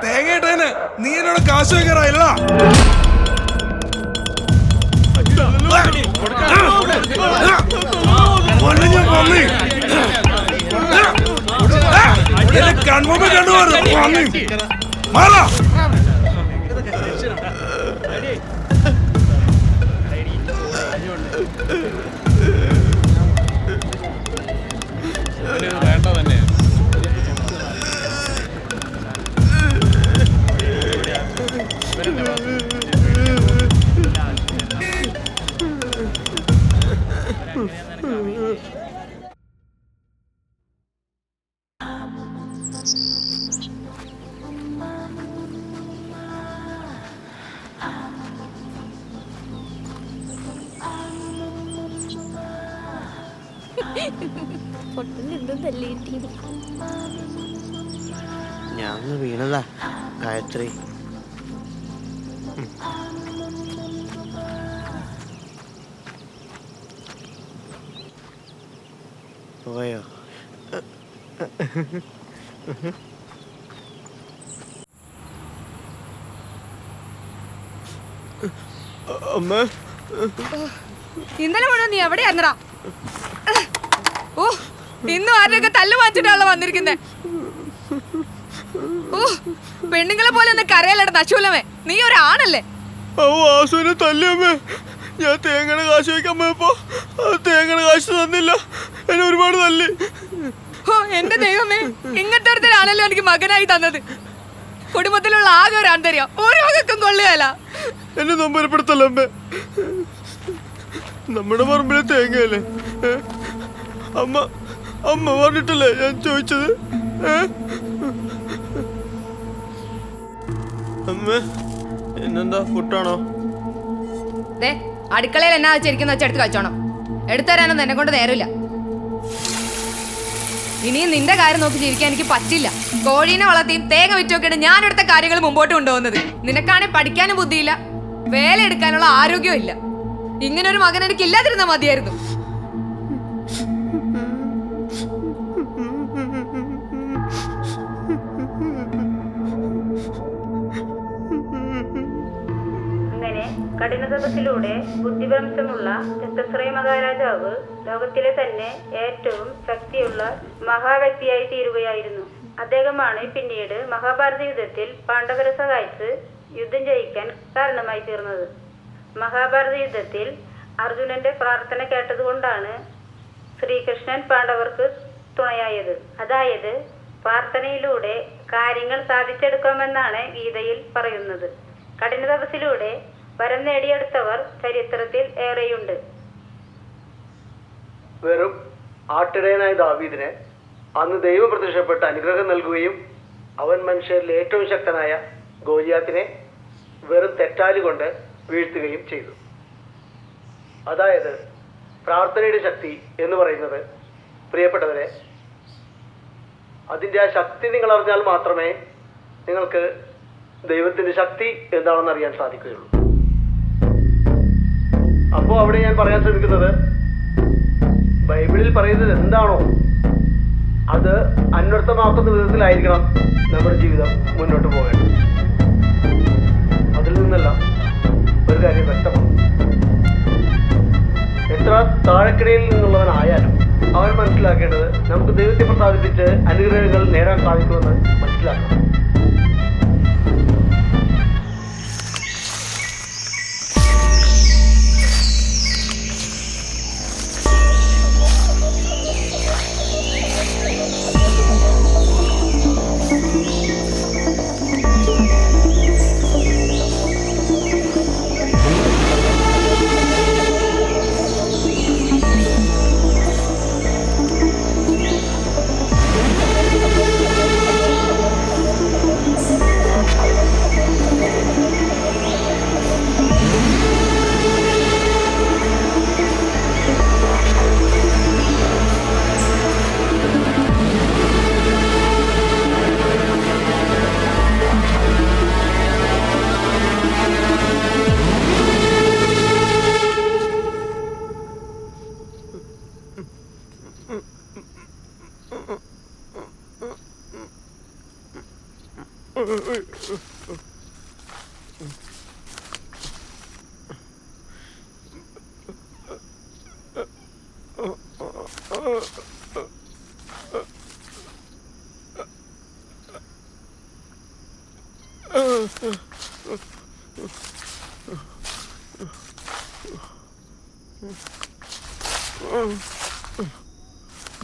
തേങ്ങയിട്ടേന് നീ എന്നോട് കാശ് വെക്കാറായില്ല. കൺമുമ്പ് കണ്ടുപോകും മാറാ. വേണ്ട തന്നെ ഞാൻ വീണതാ ഗായത്രി. പോയോ? അമ്മ ഇന്നലെ മുഴുവൻ നീ എവിടെയായിരുന്നടാ? ഓ, ഇന്നും ആരുടെയൊക്കെ തല്ല് വാങ്ങിച്ചിട്ടാണല്ലോ വന്നിരിക്കുന്നേ. ഓ, പെണ്ണുങ്ങളെ പോലെ ഒന്ന് കരയല്ലട നശൂലമേ. നീ ഒരാണല്ലേ? ആസുവിനെ തല്ലിയമ്മേ. ഞാൻ തേങ്ങയുടെ കാശ് വയ്ക്കാൻ പോയപ്പോ തേങ്ങയുടെ കാശ് തന്നില്ല, എന്നെ ഒരുപാട് തല്ലി. ഓ എന്റെ ദൈവമേ, ഇങ്ങനത്തെ ഒരുത്തരാണല്ലോ എനിക്ക് മകനായി തന്നത്. കുടുംബത്തിലുള്ള ആകെ ഒരു ആന്തര്യം ഒരു മകൾക്കും കൊള്ളുകയല്ല. എന്നെ നമ്പരപ്പെടുത്തല്ല അമ്മേ. നമ്മുടെ പറമ്പിലെ തേങ്ങയല്ലേ അമ്മ? അമ്മ പറഞ്ഞിട്ടല്ലേ ഞാൻ ചോദിച്ചത്? അമ്മ എന്നെന്താ പുട്ടാണോ? അടുക്കളയിൽ എന്നാ വെച്ചിരിക്കുന്ന വെച്ചെടുത്ത് കഴിച്ചോണം. എടുത്തുതരാനൊന്നും എന്നെ കൊണ്ട് നേരമില്ല. ഇനിയും നിന്റെ കാര്യം നോക്കി ജീവിക്കാൻ എനിക്ക് പറ്റില്ല. കോഴീനെ വളർത്തിയും തേങ്ങ വിറ്റൊക്കെയാണ് ഞാനെടുത്ത കാര്യങ്ങൾ മുമ്പോട്ട് കൊണ്ടുപോകുന്നത്. നിനക്കാണെങ്കിൽ പഠിക്കാനും ബുദ്ധിയില്ല, വേല എടുക്കാനുള്ള ആരോഗ്യവും ഇല്ല. ഇങ്ങനൊരു മകൻ എനിക്ക് ഇല്ലാതിരുന്നാ മതിയായിരുന്നു. അങ്ങനെ കഠിനതപസ്സിലൂടെ ബുദ്ധിഭ്രംശമുള്ള ചത്തശ്രയ മഹാരാജാവ് ലോകത്തിലെ തന്നെ ഏറ്റവും ശക്തിയുള്ള മഹാവ്യക്തിയായി തീരുകയായിരുന്നു. അദ്ദേഹമാണ് പിന്നീട് മഹാഭാരത യുദ്ധത്തിൽ പാണ്ഡവരെ സഹായിച്ച് യുദ്ധം ജയിക്കാൻ കാരണമായി തീർന്നത്. മഹാഭാരത യുദ്ധത്തിൽ അർജുനന്റെ പ്രാർത്ഥന കേട്ടതുകൊണ്ടാണ് ശ്രീകൃഷ്ണൻ പാണ്ഡവർക്ക് തുണയായത്. അതായത് പ്രാർത്ഥനയിലൂടെ കാര്യങ്ങൾ സാധിച്ചെടുക്കാമെന്നാണ് ഗീതയിൽ പറയുന്നത്. കഠിന തപസ്സിലൂടെ വരം നേടിയെടുത്തവർ ചരിത്രത്തിൽ ഏറെയുണ്ട്. വെറും ആട്ടിടയനായ ദാവീദിന് അന്ന് ദൈവം പ്രത്യക്ഷപ്പെട്ട് അനുഗ്രഹം നൽകുകയും അവൻ മനുഷ്യരിൽ ഏറ്റവും ശക്തനായ ഗോലിയാത്തിനെ വെറും തെറ്റാലുകൊണ്ട് വീഴ്ത്തുകയും ചെയ്തു. അതായത് പ്രാർത്ഥനയുടെ ശക്തി എന്ന് പറയുന്നത്, പ്രിയപ്പെട്ടവരെ, അതിൻ്റെ ആ ശക്തി നിങ്ങൾ അറിഞ്ഞാൽ മാത്രമേ നിങ്ങൾക്ക് ദൈവത്തിൻ്റെ ശക്തി എന്താണെന്ന് അറിയാൻ സാധിക്കുകയുള്ളൂ. അപ്പോൾ അവിടെ ഞാൻ പറയാൻ ശ്രമിക്കുന്നത്, ബൈബിളിൽ പറയുന്നത് എന്താണോ അത് അന്വർത്ഥമാക്കുന്ന വിധത്തിലായിരിക്കണം നമ്മുടെ ജീവിതം മുന്നോട്ട് പോകേണ്ടത്. അതിൽ നിന്നെല്ലാം ഒരു കാര്യം വ്യക്തമാണ്. എത്ര താഴെക്കിടയിൽ നിന്നുള്ളവനായാലും അവൻ മനസ്സിലാക്കേണ്ടത് നമുക്ക് ദൈവത്തെ പ്രസാദിപ്പിച്ച് അനുഗ്രഹങ്ങൾ നേടാൻ സാധിക്കുമെന്ന് മനസ്സിലാക്കണം.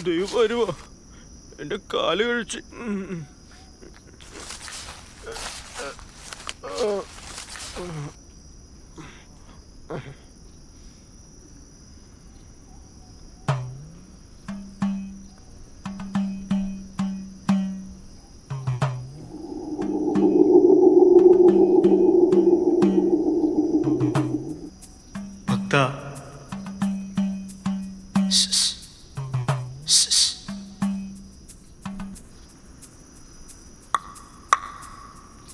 ദൈവം വരുവോ? എന്റെ കാല് കഴിച്ച്. ഭക്ത,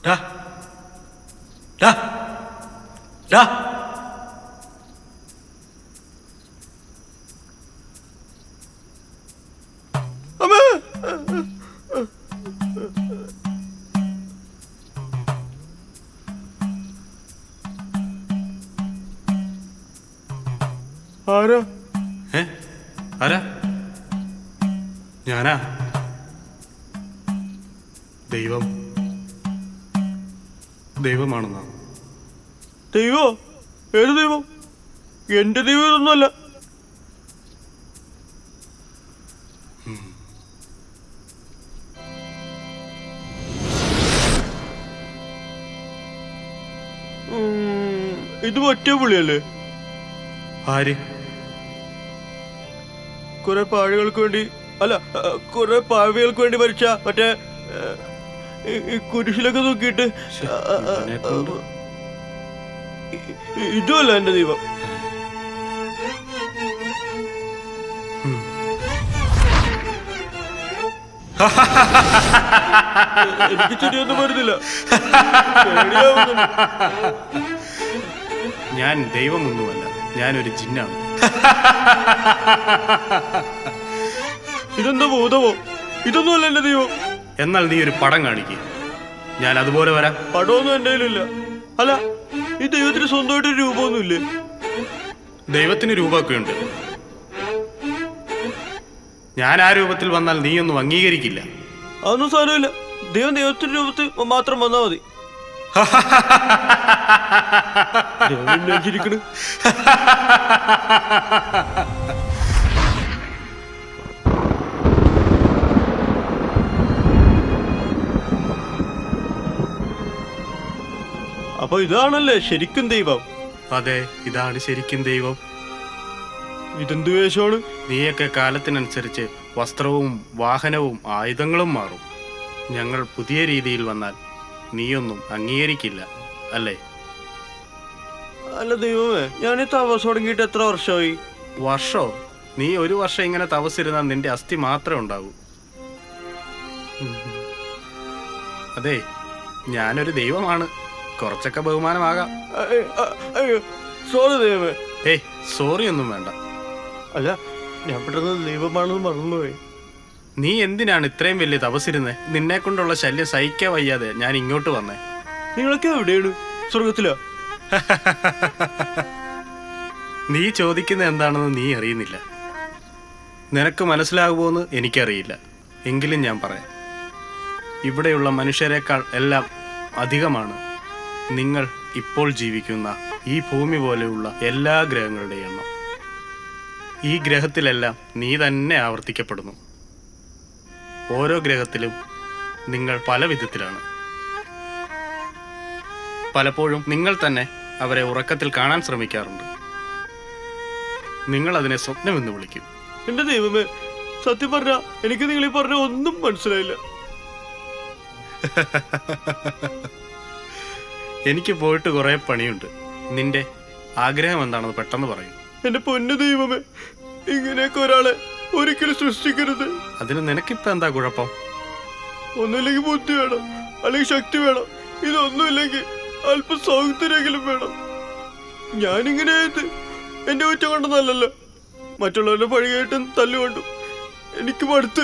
ഡാ, ഡാ, ഡാ. അമ്മേ, ആരാ? ഏ? ആരാ? ഞാനാ. ദൈവമാണെന്നാ. ദൈവോ? ഏത് ദൈവം? എന്റെ ദൈവം ഇതൊന്നുമല്ല. ഇത് ഒറ്റ പുള്ളിയല്ലേ? ആര്? കുറെ പാഴികൾക്ക് വേണ്ടി, അല്ല, കുറെ പാവികൾക്ക് വേണ്ടി മരിച്ച മറ്റേ കുരിശിലൊക്കെ നോക്കിയിട്ട് ഇതുമല്ല എന്റെ ദൈവം. എനിക്ക് ചിരിയൊന്നും വരുന്നില്ല. ഞാൻ ദൈവമൊന്നുമല്ല, ഞാനൊരു ജിന്നാണ്. ഇതെന്താ ഭൂതമോ? ഇതൊന്നുമല്ല എന്റെ ദൈവം. എന്നാൽ നീ ഒരു പടം കാണിക്കുക, ഞാൻ അതുപോലെ വരാം. പടമൊന്നും എന്റെ കയ്യിലില്ല. അല്ല, ഈ ദൈവത്തിന് സ്വന്തമായിട്ടൊരു രൂപമൊന്നുമില്ലേ? ദൈവത്തിന് രൂപമൊക്കെ ഉണ്ട്. ഞാൻ ആ രൂപത്തിൽ വന്നാൽ നീയൊന്നും അംഗീകരിക്കില്ല. അതൊന്നും സാരമില്ല. ദൈവത്തിന്റെ രൂപത്തിൽ മാത്രം വന്നാ മതി. ചിരിക്കണ്. അപ്പൊ ഇതാണല്ലേ ശരിക്കും ദൈവം? അതെ, ഇതാണ് ശരിക്കും ദൈവം. ഇതെന്ത് വേഷമാണ്? നീയൊക്കെ കാലത്തിനനുസരിച്ച് വസ്ത്രവും വാഹനവും ആയുധങ്ങളും മാറും. ഞങ്ങൾ പുതിയ രീതിയിൽ വന്നാൽ നീയൊന്നും അംഗീകരിക്കില്ല, അല്ലേ? അല്ല ദൈവമേ, ഞാൻ ഈ തപസ് തുടങ്ങിയിട്ട് എത്ര വർഷമായി? വർഷോ? നീ ഒരു വർഷം ഇങ്ങനെ തപസ്സിരുന്നാൽ നിന്റെ അസ്ഥി മാത്രമേ ഉണ്ടാകൂ. അതെ, ഞാനൊരു ദൈവമാണ്. കുറച്ചൊക്കെ ബഹുമാനമാകാം. അയ്യോ, സോറി ദൈവമേ. ഏയ്, സോറി ഒന്നും വേണ്ട. അല്ല, ഞാൻ പെട്ടെന്ന് ദൈവമാണെന്ന് മറന്നുപോയി. നീ എന്തിനാണ് ഇത്രയും വലിയ തപസ്സിരുന്നേ? നിന്നെ കൊണ്ടുള്ള ശല്യം സഹിക്കാൻ വയ്യാതെ ഞാൻ ഇങ്ങോട്ട് വന്നേ. നിങ്ങളൊക്കെ എവിടെയാണ്? സ്വർഗത്തിലാ? നീ ചോദിക്കുന്ന എന്താണെന്ന് നീ അറിയുന്നില്ല. നിനക്ക് മനസ്സിലാകുമോന്ന് എനിക്കറിയില്ല. എങ്കിലും ഞാൻ പറയാം. ഇവിടെയുള്ള മനുഷ്യരെക്കാൾ എല്ലാം അധികമാണ് നിങ്ങൾ ഇപ്പോൾ ജീവിക്കുന്ന ഈ ഭൂമി പോലെയുള്ള എല്ലാ ഗ്രഹങ്ങളുടെയും എണ്ണം. ഈ ഗ്രഹത്തിലെല്ലാം നീ തന്നെ ആവർത്തിക്കപ്പെടുന്നു. ഓരോ ഗ്രഹത്തിലും നിങ്ങൾ പല വിധത്തിലാണ്. പലപ്പോഴും നിങ്ങൾ തന്നെ അവരെ ഉറക്കത്തിൽ കാണാൻ ശ്രമിക്കാറുണ്ട്. നിങ്ങൾ അതിനെ സ്വപ്നമെന്ന് വിളിക്കും. എന്റെ ദൈവമേ, സത്യം പറഞ്ഞ എനിക്ക് നിങ്ങൾ ഈ പറഞ്ഞ ഒന്നും മനസ്സിലായില്ല. എനിക്ക് പോയിട്ട് കുറെ പണിയുണ്ട്. നിന്റെ ആഗ്രഹം എന്താണെന്ന് പെട്ടെന്ന് പറയും. എന്റെ പൊന്നു ദൈവമേ, ഇങ്ങനെയൊക്കെ ഒരാളെ ഒരിക്കലും സൃഷ്ടിക്കരുത്. അതിന് നിനക്കിപ്പോ എന്താ കുഴപ്പം? ഒന്നുമില്ലെങ്കിൽ ബുദ്ധി വേണം, അല്ലെങ്കിൽ ശക്തി വേണം. ഇതൊന്നുമില്ലെങ്കിൽ അല്പം സൗന്ദര്യമെങ്കിലും വേണം. ഞാനിങ്ങനെ എന്റെ കുറ്റം കൊണ്ടൊന്നല്ലല്ലോ, മറ്റുള്ളവരുടെ പഴിയായിട്ടും തല്ലുകൊണ്ടു എനിക്ക് മടുത്ത്.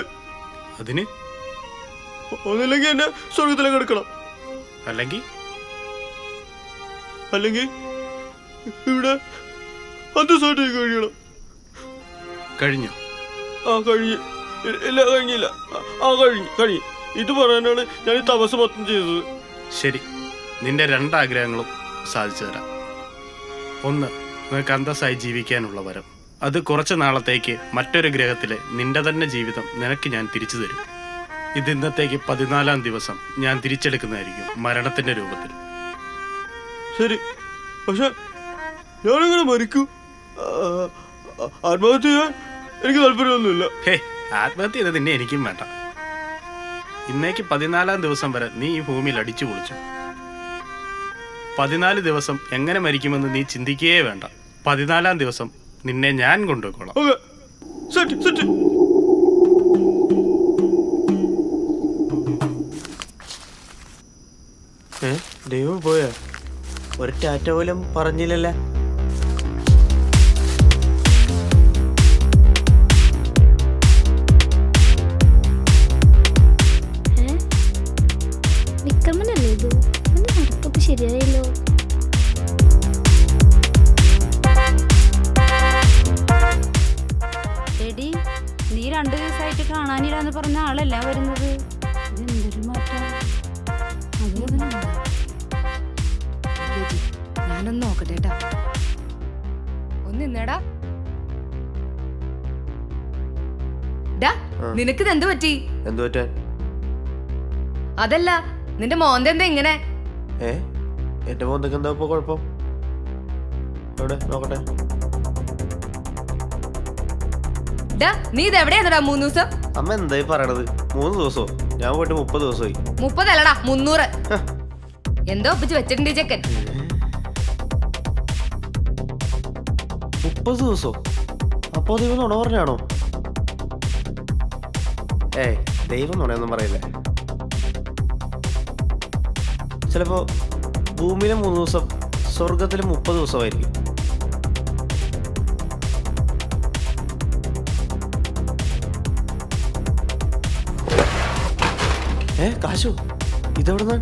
അതിന് ഒന്നില്ലെങ്കിൽ എന്നെ സ്വർഗത്തിലേക്ക് എടുക്കണം, അല്ലെങ്കിൽ ഇവിടെ അന്തസ്സായിട്ട് കഴിയണം. കഴിഞ്ഞു. ഇല്ല കഴിഞ്ഞില്ല. കഴിഞ്ഞു. ഇത് പറയാനാണ് ഞാൻ ഈ തപസ് മൊത്തം ചെയ്തത്. ശരി, നിന്റെ 2 ആഗ്രഹങ്ങളും സാധിച്ചു തരാം. 1, നിനക്ക് അന്തസ്സായി ജീവിക്കാനുള്ള വരം. അത് കുറച്ച് നാളത്തേക്ക് മറ്റൊരു ഗ്രഹത്തിലെ നിന്റെ തന്നെ ജീവിതം നിനക്ക് ഞാൻ തിരിച്ചു തരും. ഇത് ഇന്നത്തേക്ക് 14-ാം ദിവസം ഞാൻ തിരിച്ചെടുക്കുന്നതായിരിക്കും മരണത്തിന്റെ രൂപത്തിൽ. ശരി, പക്ഷെ ഞാനിങ്ങനെ മരിക്കൂ. ആത്മഹത്യ ചെയ്യാൻ എനിക്ക് താല്പര്യമൊന്നുമില്ല. ഹേ, ആത്മഹത്യ ചെയ്ത് നിന്നെ എനിക്കും വേണ്ട. ഇന്നേക്ക് 14-ാം ദിവസം വരെ നീ ഈ ഭൂമിയിൽ അടിച്ചു പൊളിച്ചു. 14 ദിവസം എങ്ങനെ മരിക്കുമെന്ന് നീ ചിന്തിക്കുകയേ വേണ്ട. 14-ാം ദിവസം നിന്നെ ഞാൻ കൊണ്ടുപോയിക്കോളാം. ദൈവം പോയാ? ഒരു ടാറ്റ പോലും പറഞ്ഞില്ലല്ലേ? വിക്രമനല്ലേ ഇത്? എന്റെ നടപ്പൊക്കെ ശരിയായല്ലോ. എടി, നീ 2 ദിവസമായിട്ട് കാണാനില്ലാന്ന് പറഞ്ഞ ആളല്ല വരുന്നത്. ഇതെന്തൊരു മാറ്റം. ഞാനൊന്ന് നോക്കട്ടെ ട്ടാ. ഒന്ന് നിന്നടാ. നിനക്കിത് എന്ത് പറ്റി? എന്തു പറ്റാൻ? അതല്ല, നിന്റെ മോന്തെന്താ ഇങ്ങനെ? എന്റെ മോന്തൊക്കെ എന്താ ഇപ്പൊ കുഴപ്പം? എവിടെ നോക്കട്ടെ. നീ ഇത് എവിടെയാ 3 ദിവസം? അമ്മ എന്തായി പറയണത്? 3 ദിവസമോ? ഞാൻ പോയിട്ട് 30 ദിവസമായി. 30 അല്ലടാ 300. എന്തോ ഒപ്പിച്ച് വെച്ചിട്ടുണ്ട് ചെക്കൻ. 30 ദിവസോ? അപ്പോ ദൈവം നുണ പറഞ്ഞാണോ? ദൈവം നുണയൊന്നും പറയില്ല. ചിലപ്പോ ഭൂമിയിലെ 3 ദിവസം സ്വർഗത്തിലെ 30 ദിവസമായിരിക്കും. കാശു, ഇതെവിടുന്ന?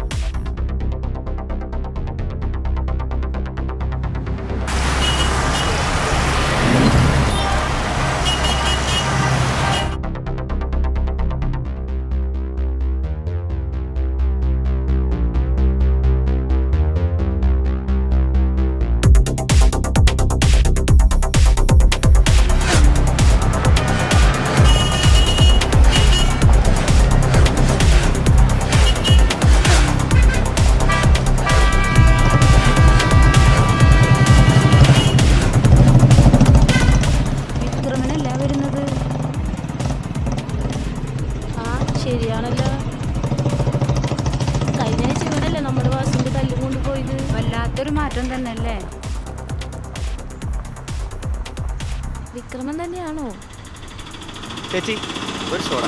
ശരിയാണല്ലോ. കഴിഞ്ഞ ആഴ്ച ഇവനല്ലേ നമ്മുടെ വാസുവിന്റെ തല്ലും കൊണ്ട് പോയത്? വല്ലാത്തൊരു മാറ്റം തന്നെ അല്ലേ? വിക്രമൻ തന്നെയാണോ? ചേച്ചി, ഒരു സോഡ.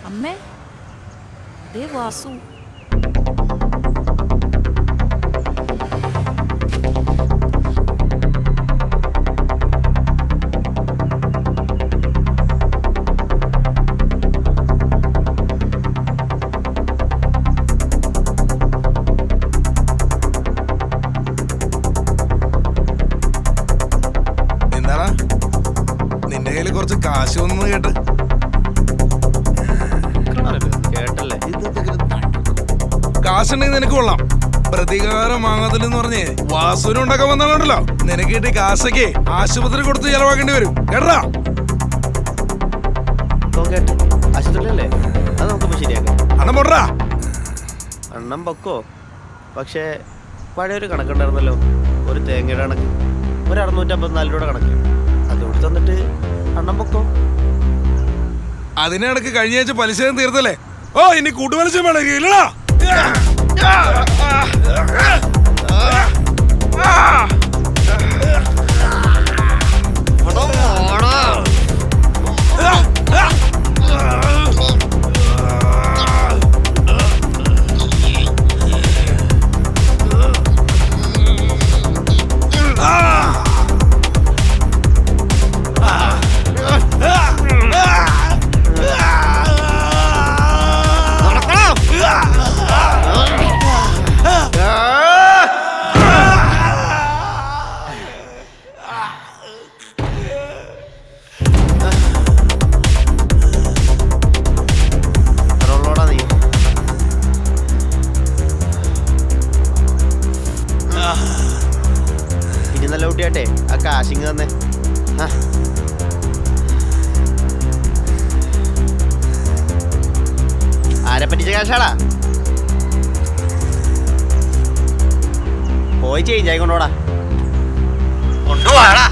അമ്മേ, അതേ വാസു. എന്താടാ നിന്റെ കയ്യിൽ കുറച്ച് കാശ് വന്നു കേട്ട്? കേട്ടല്ലേ? കാശുണ്ടെങ്കിൽ നിനക്ക് കൊള്ളാം. പ്രതികാരം വാങ്ങത്തില്ലെന്ന് പറഞ്ഞ് വാസുവിനെ ഉണ്ടാക്കാൻ വന്നാലുണ്ടല്ലോ, നിനക്ക് കിട്ടിയ കാശൊക്കെ ആശുപത്രി കൊടുത്ത് ചെലവാക്കേണ്ടി വരും കേട്ടാ. ആശുപത്രിയിലല്ലേ? അത് നമുക്കിപ്പോ ശരിയാക്കാം. അണ്ണം പൊട്ടാ. അണ്ണം പൊക്കോ? പക്ഷേ പഴയൊരു കണക്കുണ്ടായിരുന്നല്ലോ, ഒരു തേങ്ങയുടെ കണക്ക്, ഒരു 654 രൂപയുടെ കണക്ക്. അതുകൊണ്ട് തന്നിട്ട് അണ്ണം പൊക്കോ. അതിനിടക്ക് കഴിഞ്ഞ ആഴ്ച പലിശ തീർത്തല്ലേ? ഓ, ഇനി കൂട്ടുപലിശ വേണം ഇല്ലടാ. ഇനി നല്ല കുട്ടിയാട്ടെ ആ കാശിങ് തന്നെ. ആരെ പറ്റിച്ച കാശാടാ? പോയി ചേഞ്ച് ആയിക്കൊണ്ടോടാ. കൊണ്ടുപോടാ.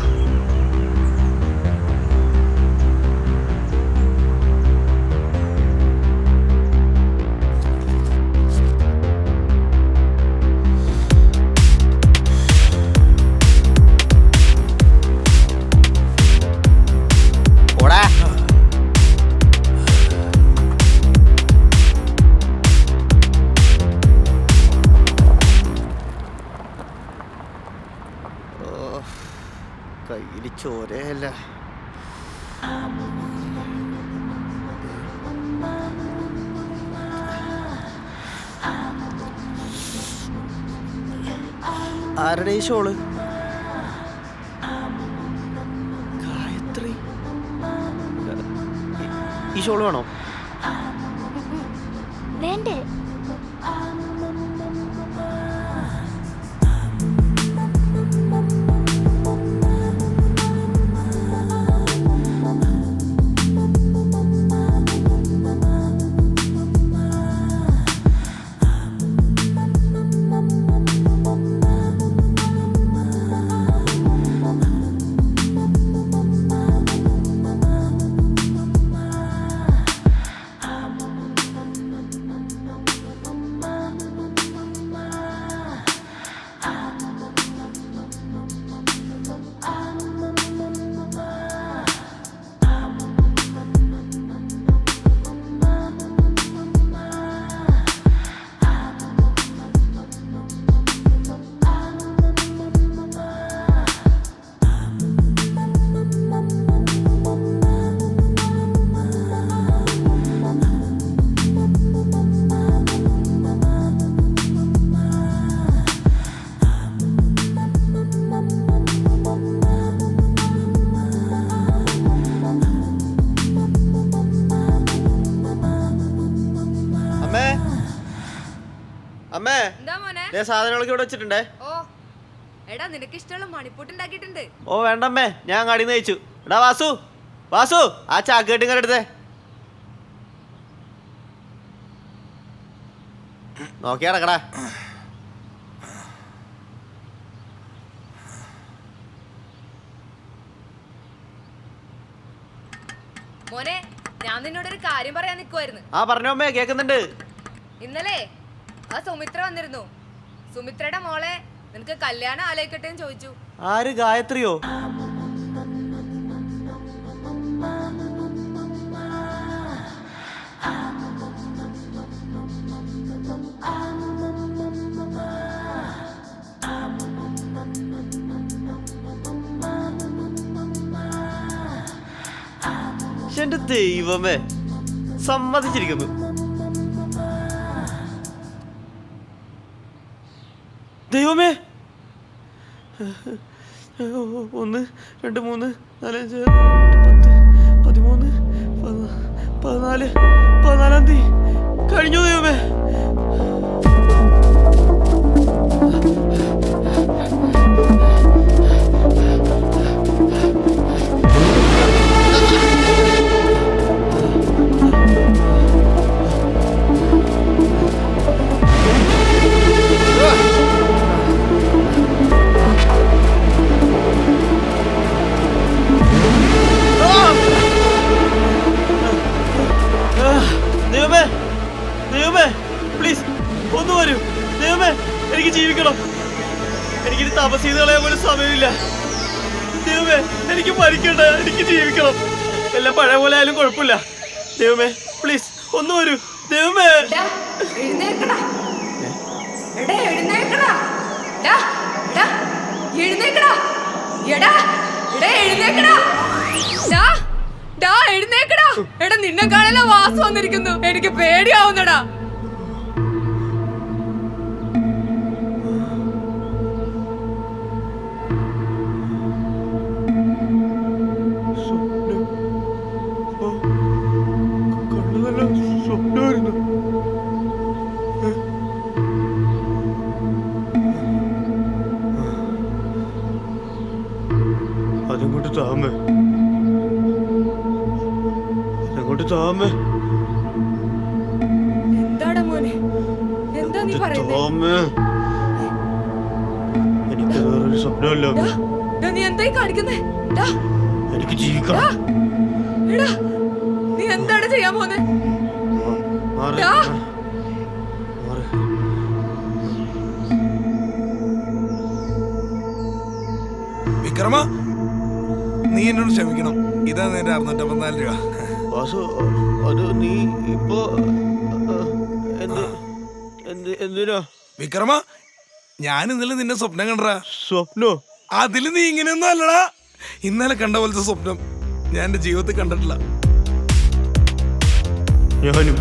കയ്യിൽ ചോരയല്ല. ആരുടെ ഈ ഷോള്? ഗായത്രി. ഈ ഷോള് വേണോ? വേണ്ടേ? അമ്മേ, എന്താ മോനെ? സാധനങ്ങളൊക്കെ ഇവിടെ വെച്ചിട്ടുണ്ടേ. ഓ എടാ, നിനക്ക് ഇഷ്ടമുള്ള മണിപ്പൂട്ട് ഉണ്ടാക്കിയിട്ടുണ്ട്. ഓ വേണ്ടമ്മേ, ഞാൻ കടയിൽ കഴിച്ചു. എടാ വാസു, വാസു ആ ചാക്കേട്ട് ഇങ്ങനെ എടുത്തേ. നോക്കി നടക്കടാ. മോനെ, ഞാൻ നിന്നോടൊരു കാര്യം പറയാൻ നിൽക്കുമായിരുന്നു. ആ പറഞ്ഞോ അമ്മേ, കേൾക്കുന്നുണ്ട്. ഇന്നലെ ആ സുമിത്ര വന്നിരുന്നു. സുമിത്രയുടെ മോളെ നിനക്ക് കല്യാണം ആലോചിക്കട്ടെ എന്ന് ചോദിച്ചു. ആര്? ഗായത്രിയോ? എന്റെ ദൈവമേ, സമ്മതിച്ചിരിക്കുന്നു. ദൈവമേ, 1 2 3 4 5 10 13 14 14 തീയതി കഴിഞ്ഞു. ദൈവമേ, ദൈവമേ, ദൈവമേ, പ്ലീസ് തപസ് ചെയ്ത് കളയാൻ പോലും സമയമില്ല. ദൈവമേ, എനിക്ക് മരിക്കണ്ട, എനിക്ക് ജീവിക്കണം. എല്ലാം പഴയ പോലെ ആയാലും കുഴപ്പമില്ല. ദൈവമേ പ്ലീസ് ഒന്ന് വരൂ. ദൈവമേ ഡാ, എഴുന്നേൽക്കടാ. എടാ, എഴുന്നേൽക്കടാ. ഡാ, ഡാ, എഴുന്നേൽക്കടാ. എടാ, എടാ, എഴുന്നേൽക്കടാ. ഡാ, ഡാ, എഴുന്നേൽക്കടാ. എടാ, നിന്നെ കാണാൻ വാസു വന്നിരിക്കുന്നു. എനിക്ക് പേടിയാവുന്നടാ. സ്വപ്നമായിരുന്നു. അതങ്ങോട്ട് താമേ, അതങ്ങോട്ട് താമേ, എന്താടാ മോനെ, എന്താ നീ പറയുന്നേ? താമേ. എനിക്ക് വേറൊരു സ്വപ്നമല്ല. ഡാ, ഡാ, നീ എന്തായി കാണിക്കുന്നേ? ഡാ, എനിക്ക് ജീവിക്കണം. ഡാ, എടാ, നീ എന്താണ് ചെയ്യാൻ പോന്നെ? മാറ്, ഡാ. മാറ്. വിക്രമ, നീ എന്നോട് ക്ഷമിക്കണം. ഇതാ നിന്റെ 654 രൂപ. വാസു, അത് നീ ഇപ്പോ എന്തിനാ? വിക്രമ, ഞാൻ ഇന്നലെ നിന്നെ സ്വപ്നം കണ്ടടാ. സ്വപ്നോ? അതില് നീ ഇങ്ങനെയൊന്നും അല്ലടാ. ഇന്നലെ കണ്ട പോലത്തെ സ്വപ്നം ഞാൻ എന്റെ ജീവിതത്തിൽ കണ്ടിട്ടില്ല. ഞാനും